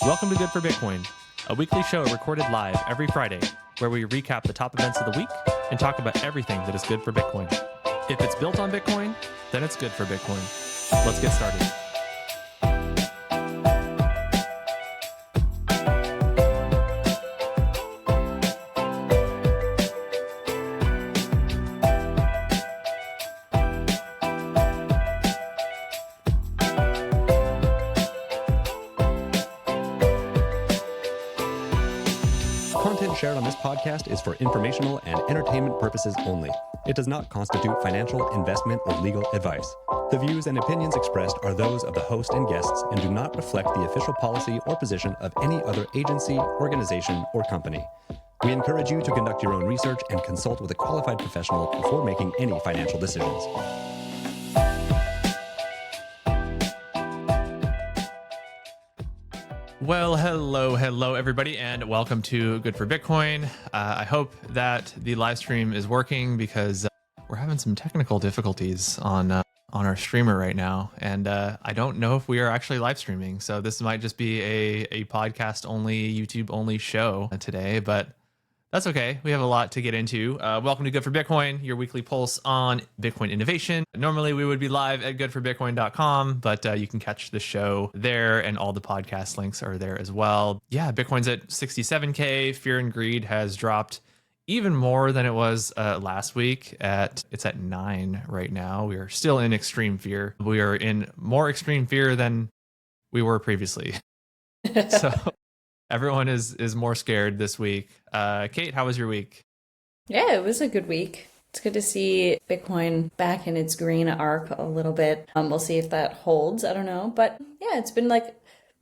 Welcome to Good for Bitcoin, a weekly show recorded live every Friday, where we recap the top events of the week and talk about everything that is good for Bitcoin. If it's built on Bitcoin, then it's good for Bitcoin. Let's get started. Content shared on this podcast is for informational and entertainment purposes only. It does not constitute financial, investment, or legal advice. The views and opinions expressed are those of the host and guests and do not reflect the official policy or position of any other agency, organization, or company. We encourage you to conduct your own research and consult with a qualified professional before making any financial decisions. Well, hello, everybody, and welcome to Good for Bitcoin. I hope that the live stream is working because we're having some technical difficulties on our streamer right now, and I don't know if we are actually live streaming. So this might just be a podcast only, YouTube only show today, but that's okay. We have a lot to get into. Welcome to Good for Bitcoin, your weekly pulse on Bitcoin innovation. Normally, we would be live at goodforbitcoin.com, but you can catch the show there, and all the podcast links are there as well. Yeah, Bitcoin's at 67K. Fear and greed has dropped even more than it was last week. It's at 9 right now. We are still in extreme fear. We are in more extreme fear than we were previously. So everyone is more scared this week. Kate, how was your week? Yeah, it was a good week. It's good to see Bitcoin back in its green arc a little bit. We'll see if that holds. I don't know. But yeah, it's been like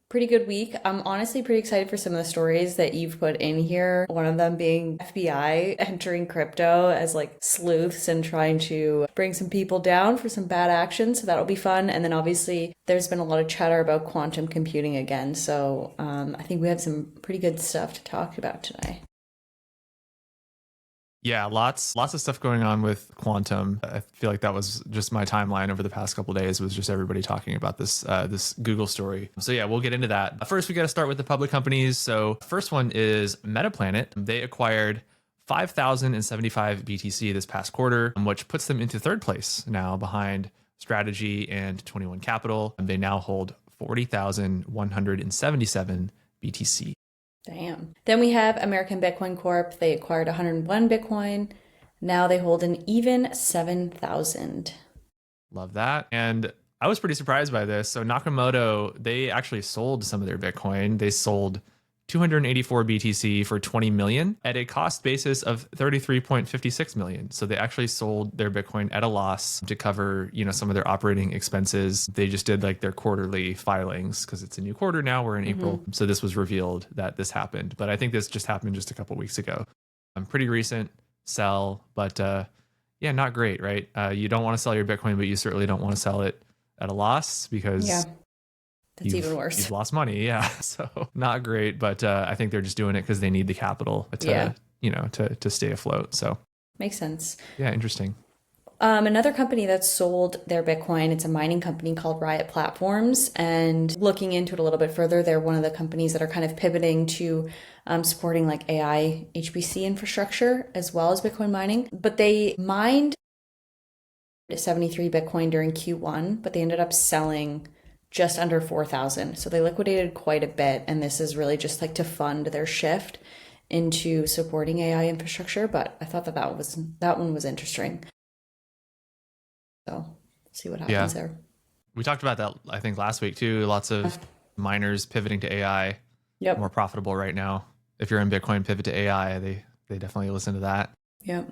pretty good week. I'm honestly pretty excited for some of the stories that you've put in here. One of them being FBI entering crypto as like sleuths and trying to bring some people down for some bad action. So that'll be fun. And then obviously there's been a lot of chatter about quantum computing again. So I think we have some pretty good stuff to talk about today. Yeah, lots of stuff going on with quantum. I feel like that was just my timeline over the past couple of days, was just everybody talking about this Google story. So yeah, we'll get into that. First, we got to start with the public companies. So first one is Metaplanet. They acquired 5,075 BTC this past quarter, which puts them into third place now behind Strategy and 21 Capital. They now hold 40,177 BTC. Damn. Then we have American Bitcoin Corp. They acquired 101 Bitcoin. Now they hold an even 7,000. Love that. And I was pretty surprised by this. So Nakamoto, they actually sold some of their Bitcoin. They sold 284 BTC for 20 million at a cost basis of 33.56 million. So they actually sold their Bitcoin at a loss to cover, some of their operating expenses. They just did like their quarterly filings because it's a new quarter now. We're in April. So this was revealed that this happened. But I think this just happened just a couple weeks ago. Pretty recent sell, but yeah, not great, right? You don't want to sell your Bitcoin, but you certainly don't want to sell it at a loss because that's even worse. You've lost money, yeah. So not great, but I think they're just doing it because they need the capital to, to stay afloat. So makes sense. Yeah, interesting. Another company that sold their Bitcoin, it's a mining company called Riot Platforms. And looking into it a little bit further, they're one of the companies that are kind of pivoting to supporting like AI, HPC infrastructure, as well as Bitcoin mining. But they mined 73 Bitcoin during Q1, but they ended up selling just under 4,000. So they liquidated quite a bit. And this is really just like to fund their shift into supporting AI infrastructure. But I thought that one was interesting. So see what happens there. We talked about that, I think, last week too. Lots of miners pivoting to AI. Yep. More profitable right now. If you're in Bitcoin, pivot to AI. They definitely listen to that. Yep.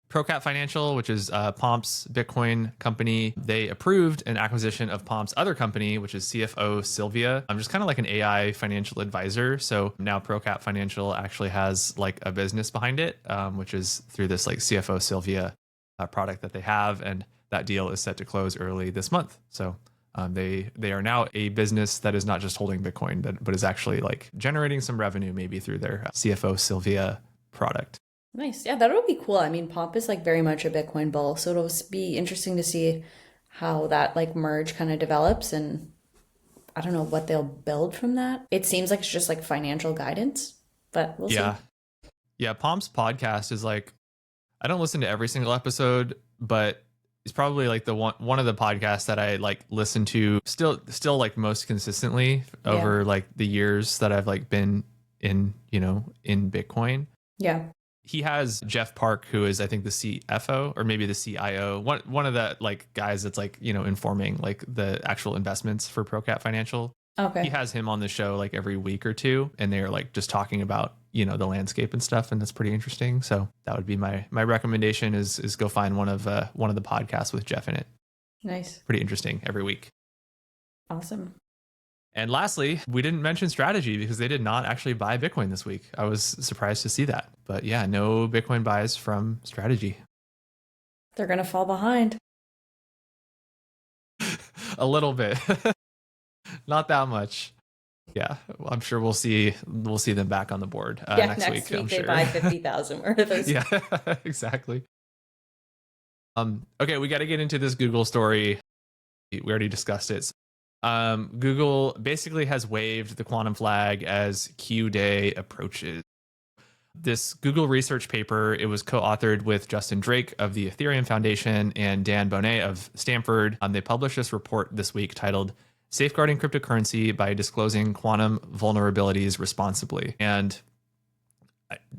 ProCap Financial, which is Pomp's Bitcoin company, they approved an acquisition of Pomp's other company, which is CFO Sylvia. I'm just kind of like an AI financial advisor. So now ProCap Financial actually has like a business behind it, which is through this like CFO Sylvia product that they have. And that deal is set to close early this month. So they are now a business that is not just holding Bitcoin, but is actually like generating some revenue maybe through their CFO Sylvia product. Nice. Yeah, that would be cool. I mean, Pomp is like very much a Bitcoin bull. So it'll be interesting to see how that like merge kind of develops. And I don't know what they'll build from that. It seems like it's just like financial guidance, but we'll see. Yeah. Palm's podcast is like, I don't listen to every single episode, but it's probably like the one of the podcasts that I like listen to still like most consistently over like the years that I've like been in, in Bitcoin. Yeah. He has Jeff Park, who is I think the CFO or maybe the CIO, one of the like guys that's like, informing like the actual investments for ProCat Financial. Okay. He has him on the show like every week or two, and they're like just talking about, the landscape and stuff, and that's pretty interesting. So that would be my recommendation is go find one of the podcasts with Jeff in it. Nice. Pretty interesting every week. Awesome. And lastly, we didn't mention Strategy because they did not actually buy Bitcoin this week. I was surprised to see that. But yeah, no Bitcoin buys from Strategy. They're going to fall behind. A little bit. Not that much. Yeah, I'm sure we'll see them back on the board next week. I'm they sure. buy 50,000 worth of those. Yeah, exactly. Okay, we got to get into this Google story. We already discussed it. Google basically has waved the quantum flag as Q Day approaches. This Google research paper, it was co-authored with Justin Drake of the Ethereum Foundation and Dan Boneh of Stanford. They published this report this week titled Safeguarding Cryptocurrency by Disclosing Quantum Vulnerabilities Responsibly. And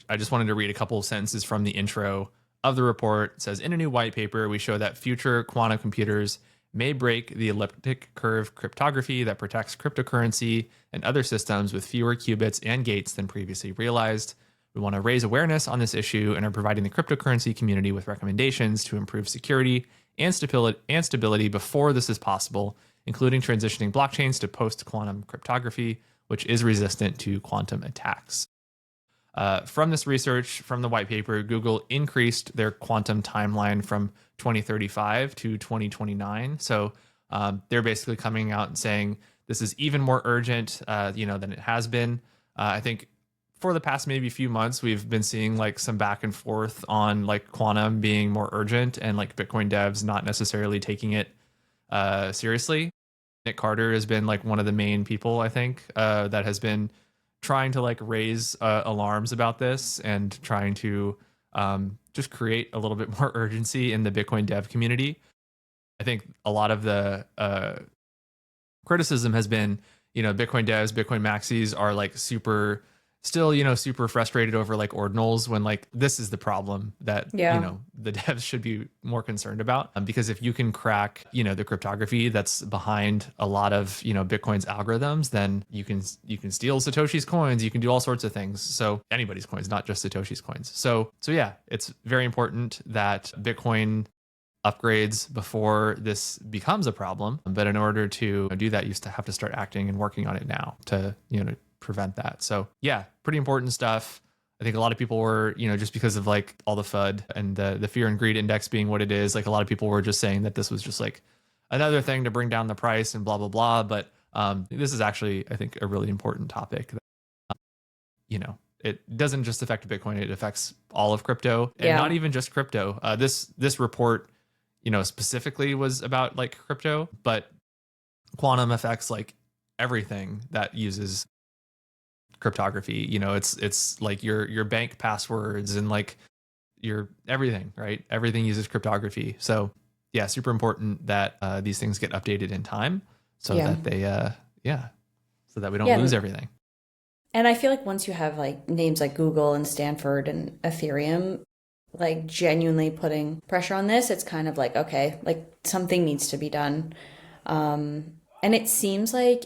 I just wanted to read a couple of sentences from the intro of the report. It says, in a new white paper, we show that future quantum computers may break the elliptic curve cryptography that protects cryptocurrency and other systems with fewer qubits and gates than previously realized. We want to raise awareness on this issue and are providing the cryptocurrency community with recommendations to improve security and stability before this is possible, including transitioning blockchains to post-quantum cryptography, which is resistant to quantum attacks. From this research, from the white paper, Google increased their quantum timeline from 2035 to 2029. So they're basically coming out and saying this is even more urgent, than it has been. I think for the past maybe few months, we've been seeing like some back and forth on like quantum being more urgent and like Bitcoin devs not necessarily taking it seriously. Nick Carter has been like one of the main people, I think, that has been trying to like raise alarms about this and trying to just create a little bit more urgency in the Bitcoin dev community. I think a lot of the criticism has been, Bitcoin devs, Bitcoin maxis are like super frustrated over like ordinals when like this is the problem that, the devs should be more concerned about. Because if you can crack, the cryptography that's behind a lot of, Bitcoin's algorithms, then you can steal Satoshi's coins. You can do all sorts of things. So anybody's coins, not just Satoshi's coins. So yeah, it's very important that Bitcoin upgrades before this becomes a problem. But in order to do that, you have to start acting and working on it now to, prevent that. So yeah, pretty important stuff. I think a lot of people were, just because of like all the FUD and the fear and greed index being what it is, like a lot of people were just saying that this was just like another thing to bring down the price and blah, blah, blah. But this is actually, I think, a really important topic. That, it doesn't just affect Bitcoin, it affects all of crypto and not even just crypto. This report, specifically was about like crypto, but quantum affects like everything that uses cryptography. It's like your bank passwords and like your everything, right? Everything uses cryptography. So yeah, super important that these things get updated in time so that they so that we don't lose everything. And I feel like once you have like names like Google and Stanford and Ethereum like genuinely putting pressure on this, it's kind of like, okay, like something needs to be done. And it seems like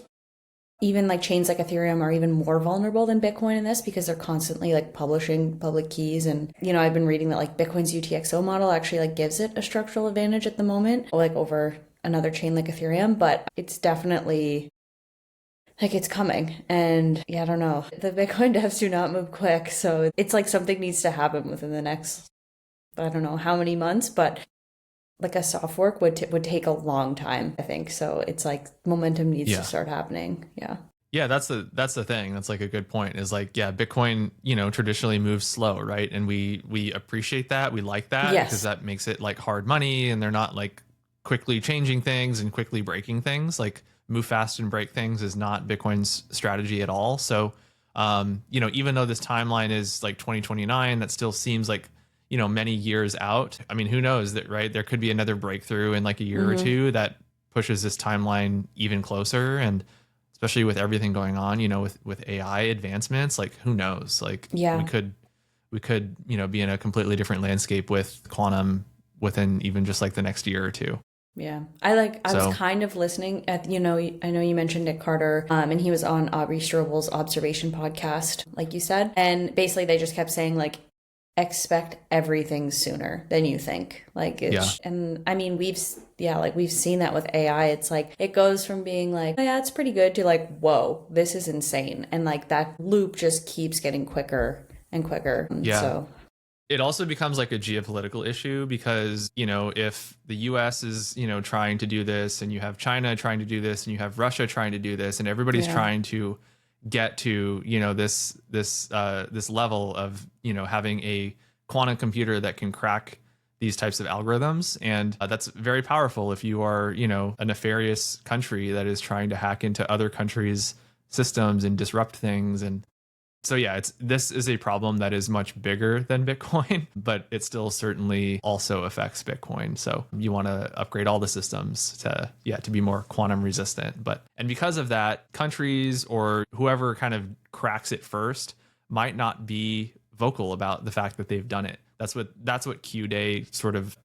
even like chains like Ethereum are even more vulnerable than Bitcoin in this because they're constantly like publishing public keys. And, I've been reading that like Bitcoin's UTXO model actually like gives it a structural advantage at the moment, like over another chain like Ethereum, but it's definitely like it's coming. And yeah, I don't know. The Bitcoin devs do not move quick. So it's like something needs to happen within the next, I don't know how many months, but like a soft fork would take a long time, I think. So it's like momentum needs to start happening. Yeah, that's the thing. That's like a good point is like, yeah, Bitcoin, traditionally moves slow, right? And we appreciate that. We like that because that makes it like hard money and they're not like quickly changing things and quickly breaking things. Like move fast and break things is not Bitcoin's strategy at all. So, even though this timeline is like 2029, that still seems like, many years out. I mean, who knows that, right? There could be another breakthrough in like a year or two that pushes this timeline even closer. And especially with everything going on, with AI advancements, like who knows? Like we could, be in a completely different landscape with quantum within even just like the next year or two. Yeah. I was kind of listening at, I know you mentioned Nick Carter, and he was on Aubrey Strobel's Observation podcast, like you said. And basically they just kept saying like, expect everything sooner than you think. Like, and I mean, we've seen that with AI. It's like, it goes from being like, oh, yeah, it's pretty good to like, whoa, this is insane. And like that loop just keeps getting quicker and quicker. Yeah. So it also becomes like a geopolitical issue because, if the US is, trying to do this, and you have China trying to do this, and you have Russia trying to do this, and everybody's trying to get to, this level of, having a quantum computer that can crack these types of algorithms. And that's very powerful if you are, a nefarious country that is trying to hack into other countries' systems and disrupt things. And so, yeah, this is a problem that is much bigger than Bitcoin, but it still certainly also affects Bitcoin. So you want to upgrade all the systems to be more quantum resistant. And because of that, countries or whoever kind of cracks it first might not be vocal about the fact that they've done it. That's what Q Day sort of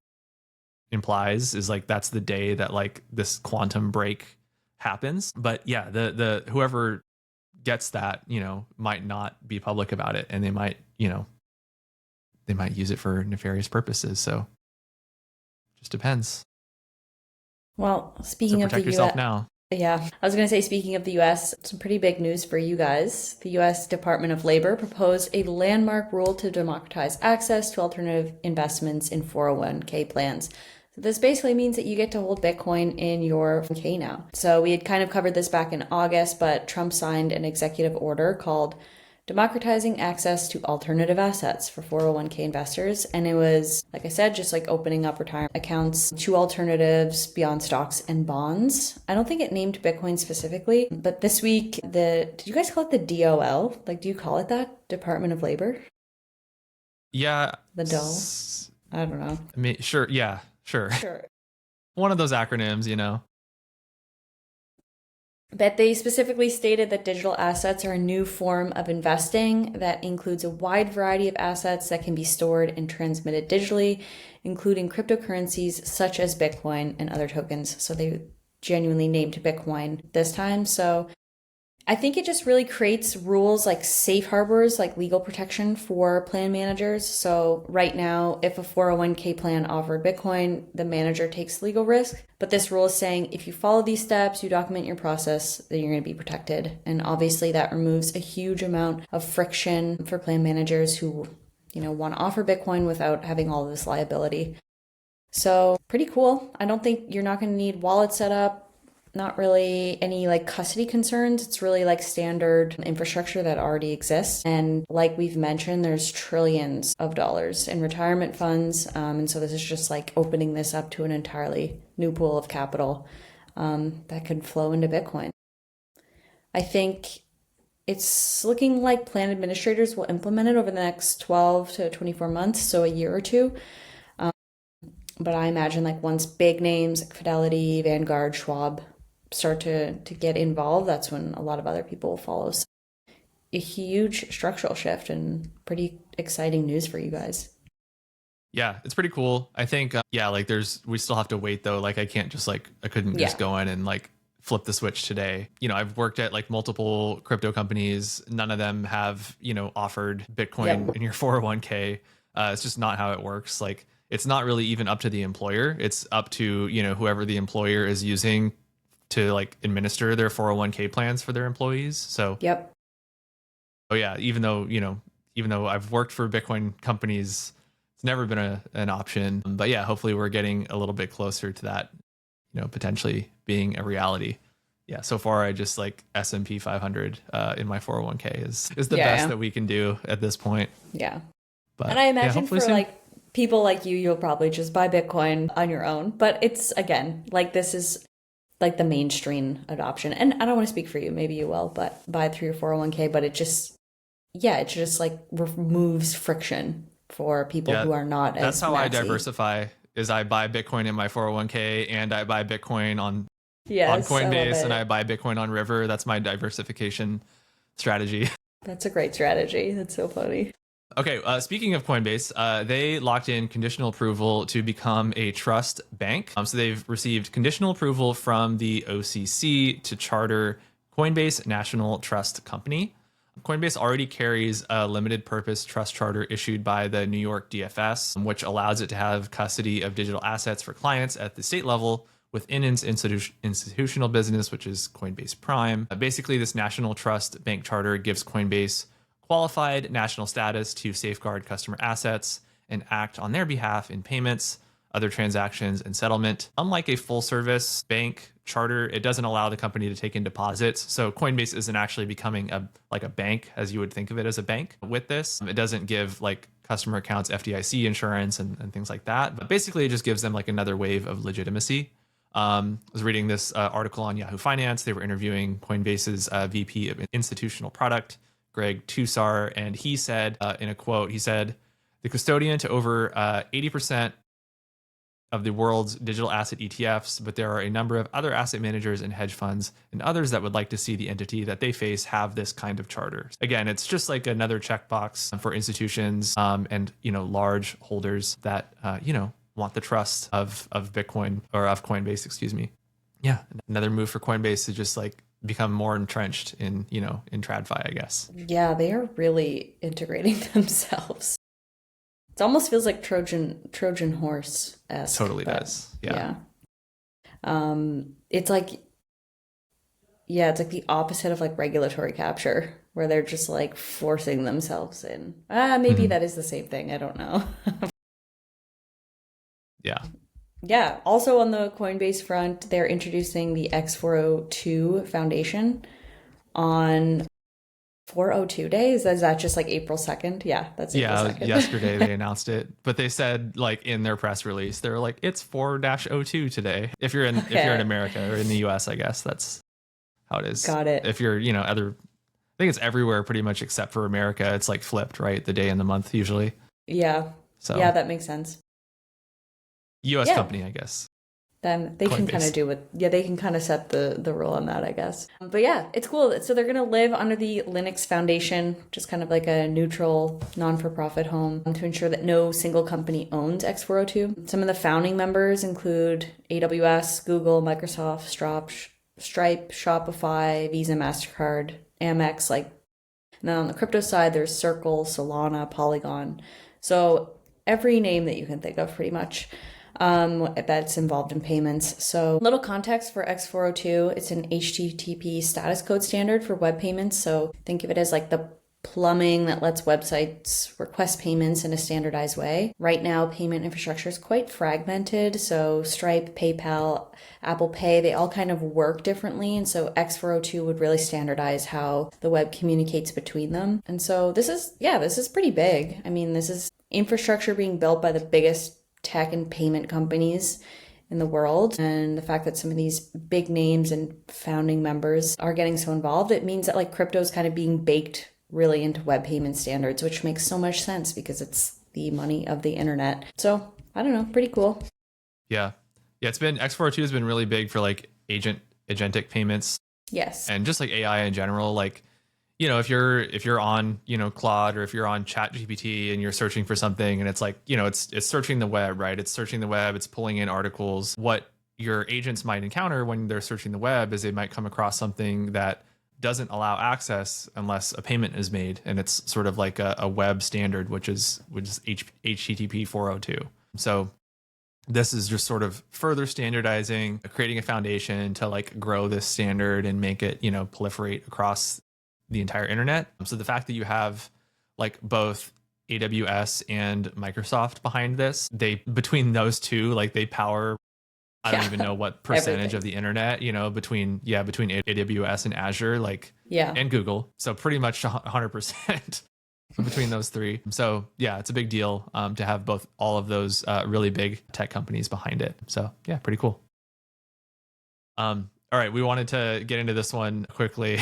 implies, is like that's the day that like this quantum break happens. But yeah, the whoever gets that, might not be public about it, and they might use it for nefarious purposes. So just depends. Well, speaking of the yourself now. Yeah, I was going to say, speaking of the US, some pretty big news for you guys. The US Department of Labor proposed a landmark rule to democratize access to alternative investments in 401k plans. So this basically means that you get to hold Bitcoin in your 401k now. So we had kind of covered this back in August, but Trump signed an executive order called Democratizing Access to Alternative Assets for 401k investors. And it was, like I said, just like opening up retirement accounts to alternatives beyond stocks and bonds. I don't think it named Bitcoin specifically, but this week, did you guys call it the DOL? Like, do you call it that? Department of Labor? Yeah. The DOL? I don't know. I mean, sure. Yeah. Sure. One of those acronyms, But they specifically stated that digital assets are a new form of investing that includes a wide variety of assets that can be stored and transmitted digitally, including cryptocurrencies such as Bitcoin and other tokens. So they genuinely named Bitcoin this time. So I think it just really creates rules like safe harbors, like legal protection for plan managers. So right now, if a 401k plan offered Bitcoin, the manager takes legal risk. But this rule is saying if you follow these steps, you document your process, then you're going to be protected. And obviously that removes a huge amount of friction for plan managers who, want to offer Bitcoin without having all of this liability. So pretty cool. I don't think you're not going to need wallet setup. Not really any like custody concerns. It's really like standard infrastructure that already exists. And like we've mentioned, there's trillions of dollars in retirement funds. And so this is just like opening this up to an entirely new pool of capital that could flow into Bitcoin. I think it's looking like plan administrators will implement it over the next 12 to 24 months, so a year or two. But I imagine like once big names like Fidelity, Vanguard, Schwab start to get involved, that's when a lot of other people will follow. So a huge structural shift and pretty exciting news for you guys. Yeah, it's pretty cool. I think, we still have to wait though. Like I couldn't just go in and like flip the switch today. I've worked at like multiple crypto companies. None of them have, offered Bitcoin in your 401k. It's just not how it works. Like it's not really even up to the employer. It's up to, whoever the employer is using to like administer their 401k plans for their employees. So, even though I've worked for Bitcoin companies, it's never been an option. But yeah, hopefully we're getting a little bit closer to that, potentially being a reality. Yeah. So far, I just like S&P 500 in my 401k is the best that we can do at this point. Yeah. But, and I imagine for soon. like people like you'll probably just buy Bitcoin on your own. But it's, again, like this is like the mainstream adoption. And I don't want to speak for you, maybe you will, but buy it through your 401k, but it just like removes friction for people who are not as that's how I maxy. diversify is I buy Bitcoin in my 401k and I buy Bitcoin on Yes, Coinbase and I buy Bitcoin on River. That's my diversification strategy. That's a great strategy. That's so funny. Okay, speaking of Coinbase, they locked in conditional approval to become a trust bank. So they've received conditional approval from the OCC to charter Coinbase National Trust Company. Coinbase already carries a limited purpose trust charter issued by the New York DFS, which allows it to have custody of digital assets for clients at the state level within its institutional business, which is Coinbase Prime. Basically, this national trust bank charter gives Coinbase qualified national status to safeguard customer assets and act on their behalf in payments, other transactions, and settlement. Unlike a full service bank charter, it doesn't allow the company to take in deposits. So Coinbase isn't actually becoming a bank as you would think of it as a bank with this. It doesn't give like customer accounts FDIC insurance and things like that. But basically it just gives them like another wave of legitimacy. I was reading this article on Yahoo Finance. They were interviewing Coinbase's VP of institutional product, Greg Tussar, and he said in a quote, he said, the custodian to over 80% of the world's digital asset ETFs, but there are a number of other asset managers and hedge funds and others that would like to see the entity that they face have this kind of charter. Again, it's just like another checkbox for institutions and large holders that want the trust of Bitcoin or of Coinbase, excuse me. Yeah, another move for Coinbase to just like become more entrenched in TradFi, I guess. Yeah, they are really integrating themselves. It almost feels like Trojan horse-esque. Totally does. Yeah. It's like the opposite of like regulatory capture, where they're just like forcing themselves in. Maybe that is the same thing. I don't know. Yeah. Yeah. Also on the Coinbase front, they're introducing the X402 Foundation on 402 days. Is that just like April 2nd? Yeah, that's April 2nd. Yesterday they announced it, but they said like in their press release, they're like, it's 4-02 today. If you're in America or in the US, I guess that's how it is. Got it. If you're, I think it's everywhere pretty much except for America. It's like flipped, right? The day and the month usually. Yeah. So yeah, that makes sense. US company, I guess. Then they can kind of do what, they can kind of set the rule on that, I guess. But yeah, it's cool. So they're going to live under the Linux Foundation, just kind of like a neutral, non-for-profit home to ensure that no single company owns X402. Some of the founding members include AWS, Google, Microsoft, Stripe, Shopify, Visa, MasterCard, Amex, and then on the crypto side, there's Circle, Solana, Polygon. So every name that you can think of pretty much. That's involved in payments. So little context for X402, it's an HTTP status code standard for web payments. So think of it as like the plumbing that lets websites request payments in a standardized way. Right now, payment infrastructure is quite fragmented. So Stripe, PayPal, Apple Pay, they all kind of work differently. And so X402 would really standardize how the web communicates between them. And so this is pretty big. I mean, this is infrastructure being built by the biggest tech and payment companies in the world, and the fact that some of these big names and founding members are getting so involved, it means that like crypto is kind of being baked really into web payment standards, which makes so much sense because it's the money of the internet. So I don't know, pretty cool. Yeah, it's been X402 has been really big for like agentic payments. Yes, and just like AI in general, like if you're on, Claude, or if you're on ChatGPT and you're searching for something and it's like, it's searching the web, right? It's searching the web, it's pulling in articles. What your agents might encounter when they're searching the web is they might come across something that doesn't allow access unless a payment is made. And it's sort of like a web standard, which is HTTP 402. So this is just sort of further standardizing, creating a foundation to like grow this standard and make it, proliferate across the entire internet. So the fact that you have like both AWS and Microsoft behind this, between those two, like they power, I don't even know what percentage of the internet, between AWS and Azure, and Google. So pretty much 100% between those three. So yeah, it's a big deal to have all of those really big tech companies behind it. So yeah, pretty cool. All right, we wanted to get into this one quickly.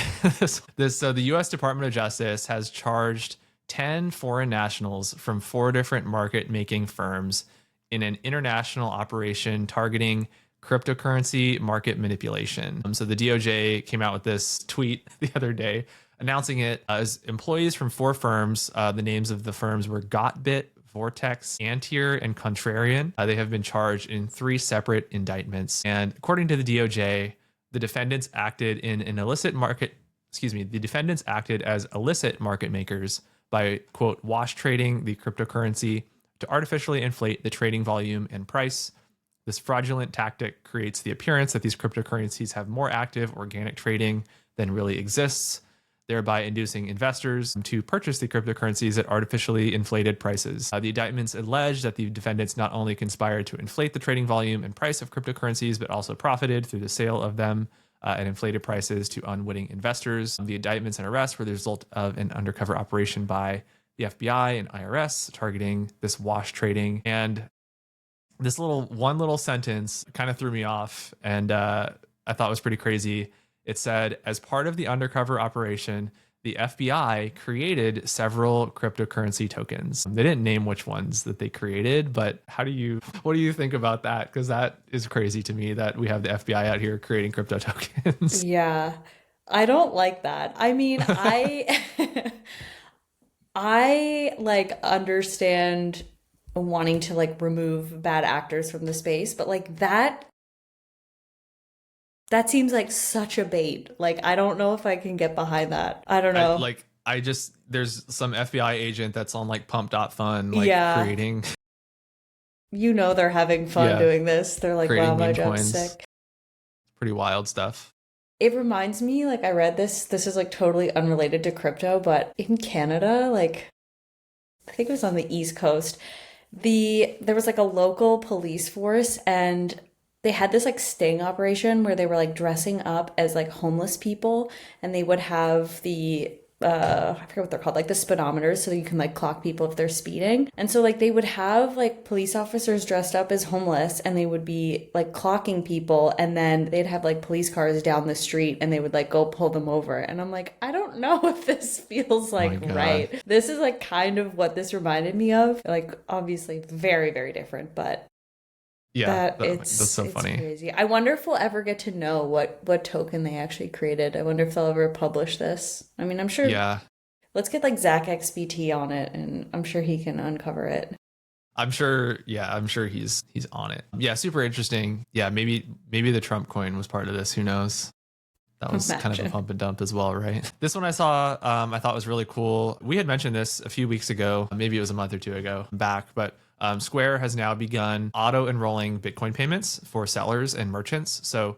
So the U.S. Department of Justice has charged 10 foreign nationals from 4 different market-making firms in an international operation targeting cryptocurrency market manipulation. So the DOJ came out with this tweet the other day announcing it as employees from 4 firms. The names of the firms were Gotbit, Vortex, Antier, and Contrarian. They have been charged in 3 separate indictments. And according to the DOJ, the defendants acted in an illicit market, the defendants acted as illicit market makers by, quote, wash trading the cryptocurrency to artificially inflate the trading volume and price. This fraudulent tactic creates the appearance that these cryptocurrencies have more active organic trading than really exists, thereby inducing investors to purchase the cryptocurrencies at artificially inflated prices. The indictments allege that the defendants not only conspired to inflate the trading volume and price of cryptocurrencies, but also profited through the sale of them at inflated prices to unwitting investors. The indictments and arrests were the result of an undercover operation by the FBI and IRS targeting this wash trading. And this one little sentence kind of threw me off, and I thought was pretty crazy. It said, as part of the undercover operation, the FBI created several cryptocurrency tokens. They didn't name which ones that they created, but what do you think about that? Because that is crazy to me that we have the FBI out here creating crypto tokens. Yeah, I don't like that. I mean, I like understand wanting to like remove bad actors from the space, but like that seems like such a bait. Like, I don't know if I can get behind that. I don't know. There's some FBI agent that's on like pump.fun, creating. You know, they're having fun doing this. They're like, wow, my job's sick. Pretty wild stuff. It reminds me, like, I read this is like totally unrelated to crypto, but in Canada, like, I think it was on the East Coast, there was like a local police force, and they had this like sting operation where they were like dressing up as like homeless people, and they would have the I forget what they're called, like the speedometers, so that you can like clock people if they're speeding. And so like they would have like police officers dressed up as homeless, and they would be like clocking people, and then they'd have like police cars down the street, and they would like go pull them over. And I'm like, I don't know if this feels like right. This is like kind of what this reminded me of. Like, obviously very, very different, but yeah, that's so funny. Crazy. I wonder if we'll ever get to know what token they actually created. I wonder if they'll ever publish this. I mean, I'm sure. Yeah. Let's get like Zach XBT on it, and I'm sure he can uncover it. I'm sure he's on it. Yeah, super interesting. Yeah, maybe the Trump coin was part of this. Who knows? That was kind of a pump and dump as well, right? This one I saw, I thought was really cool. We had mentioned this a few weeks ago, maybe it was a month or 2 ago back, but Square has now begun auto-enrolling Bitcoin payments for sellers and merchants. So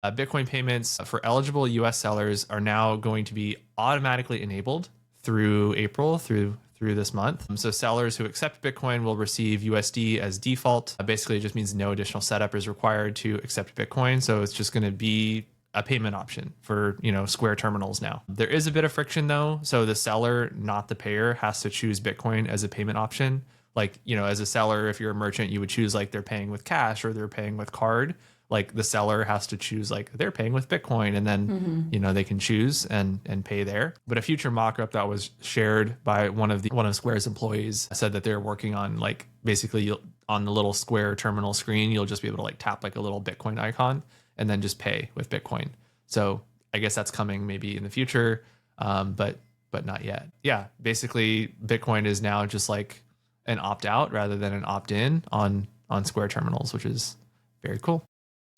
Bitcoin payments for eligible US sellers are now going to be automatically enabled through April, through this month. So sellers who accept Bitcoin will receive USD as default. Basically, it just means no additional setup is required to accept Bitcoin. So it's just going to be a payment option for, Square terminals now. There is a bit of friction though. So the seller, not the payer, has to choose Bitcoin as a payment option. Like, as a seller, if you're a merchant, you would choose like they're paying with cash or they're paying with card. Like the seller has to choose like they're paying with Bitcoin, and then, they can choose and pay there. But a future mock-up that was shared by one of Square's employees said that they're working on like basically on the little Square terminal screen, you'll just be able to like tap like a little Bitcoin icon and then just pay with Bitcoin. So I guess that's coming maybe in the future, but not yet. Yeah, basically Bitcoin is now just like an opt-out rather than an opt-in on Square terminals, which is very cool.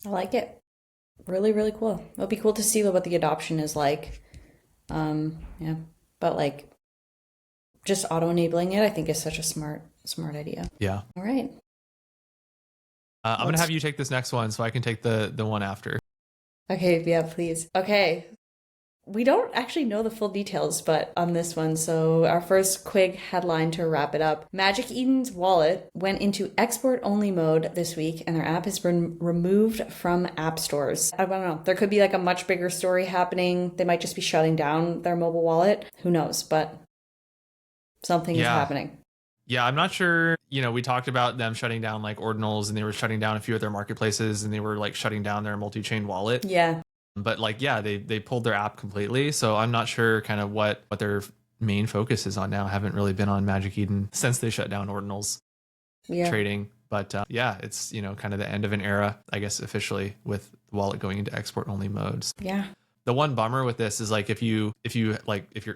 I like it. Really, really cool. It'll be cool to see what the adoption is like. Yeah, but like just auto-enabling it, I think is such a smart idea. Yeah. All right. I'm going to have you take this next one so I can take the one after. Okay, yeah, please. Okay. We don't actually know the full details, but on this one, so our first quick headline to wrap it up. Magic Eden's wallet went into export-only mode this week, and their app has been removed from app stores. I don't know. There could be like a much bigger story happening. They might just be shutting down their mobile wallet. Who knows? But something is happening. Yeah, I'm not sure. We talked about them shutting down like Ordinals, and they were shutting down a few of their marketplaces, and they were like shutting down their multi-chain wallet. Yeah. But like, yeah, they pulled their app completely. So I'm not sure kind of what their main focus is on now. I haven't really been on Magic Eden since they shut down Ordinals trading. But yeah, it's, kind of the end of an era, I guess, officially, with the wallet going into export only modes. Yeah. The one bummer with this is like if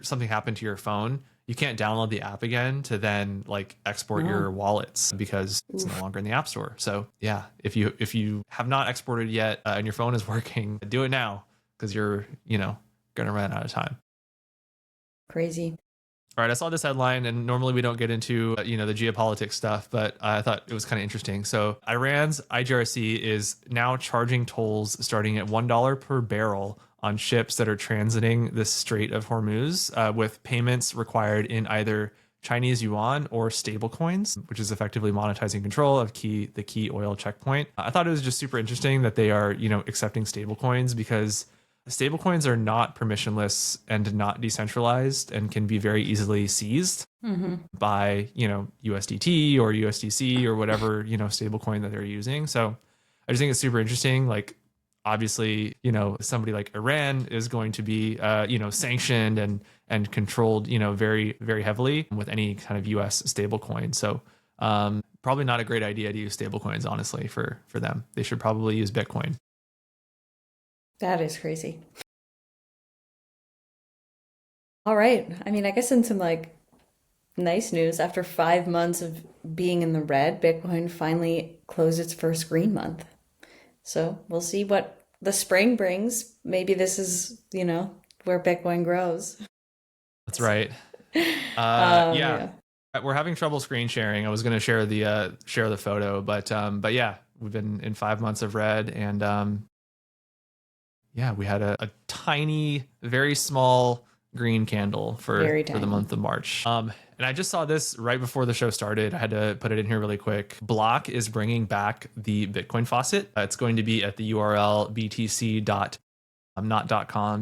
something happened to your phone, you can't download the app again to then like export your wallets because it's no longer in the app store. So yeah, if you have not exported yet and your phone is working, do it now because you're gonna run out of time. Crazy. All right, I saw this headline, and normally we don't get into the geopolitics stuff, but I thought it was kind of interesting. So Iran's IGRC is now charging tolls starting at $1 per barrel on ships that are transiting the Strait of Hormuz, with payments required in either Chinese yuan or stablecoins, which is effectively monetizing control of the key oil checkpoint. I thought it was just super interesting that they are accepting stablecoins, because stablecoins are not permissionless and not decentralized and can be very easily seized by USDT or USDC or whatever stablecoin that they're using. So I just think it's super interesting. Like, obviously, somebody like Iran is going to be sanctioned and controlled very, very heavily with any kind of US stablecoin. So probably not a great idea to use stablecoins, honestly, for them. They should probably use Bitcoin. That is crazy. All right. I mean, I guess in some like nice news, after 5 months of being in the red, Bitcoin finally closed its first green month. So we'll see what the spring brings. Maybe this is, where Bitcoin grows. That's right. Yeah. We're having trouble screen sharing. I was going to share the photo, but yeah, we've been in 5 months of red, and yeah, we had a tiny, very small green candle for the month of March. And I just saw this right before the show started. I had to put it in here really quick. Block is bringing back the Bitcoin Faucet. It's going to be at the URL btc.com,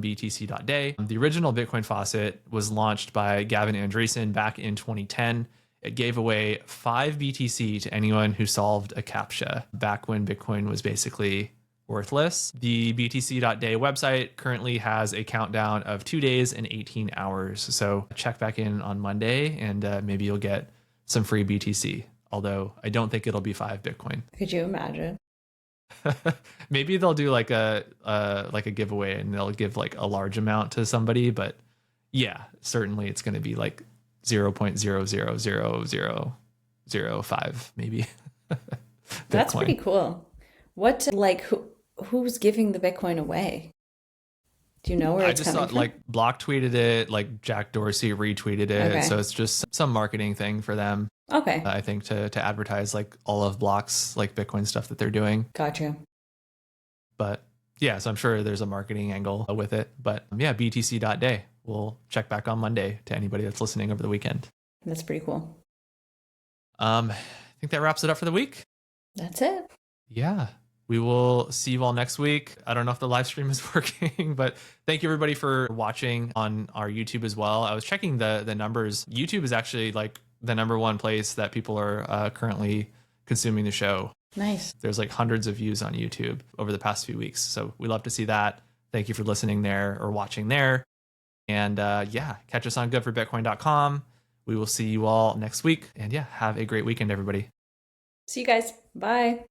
btc.day. The original Bitcoin Faucet was launched by Gavin Andreessen back in 2010. It gave away 5 BTC to anyone who solved a CAPTCHA back when Bitcoin was basically worthless. The btc.day website currently has a countdown of 2 days and 18 hours. So check back in on Monday, and maybe you'll get some free BTC. Although I don't think it'll be 5 Bitcoin. Could you imagine? Maybe they'll do like a giveaway, and they'll give like a large amount to somebody. But yeah, certainly it's going to be like 0.0000005 maybe. That's pretty cool. What, like, who's giving the Bitcoin away? Do you know where it's coming from? I just saw like Block tweeted it, like Jack Dorsey retweeted it. Okay. So it's just some marketing thing for them. Okay. I think to advertise like all of Block's like Bitcoin stuff that they're doing. Gotcha. But yeah, so I'm sure there's a marketing angle with it. But yeah, btc.day. We'll check back on Monday to anybody that's listening over the weekend. That's pretty cool. I think that wraps it up for the week. That's it. Yeah. We will see you all next week. I don't know if the live stream is working, but thank you everybody for watching on our YouTube as well. I was checking the numbers. YouTube is actually like the #1 place that people are currently consuming the show. Nice. There's like hundreds of views on YouTube over the past few weeks. So we love to see that. Thank you for listening there or watching there. And yeah, catch us on goodforbitcoin.com. We will see you all next week. And yeah, have a great weekend, everybody. See you guys. Bye.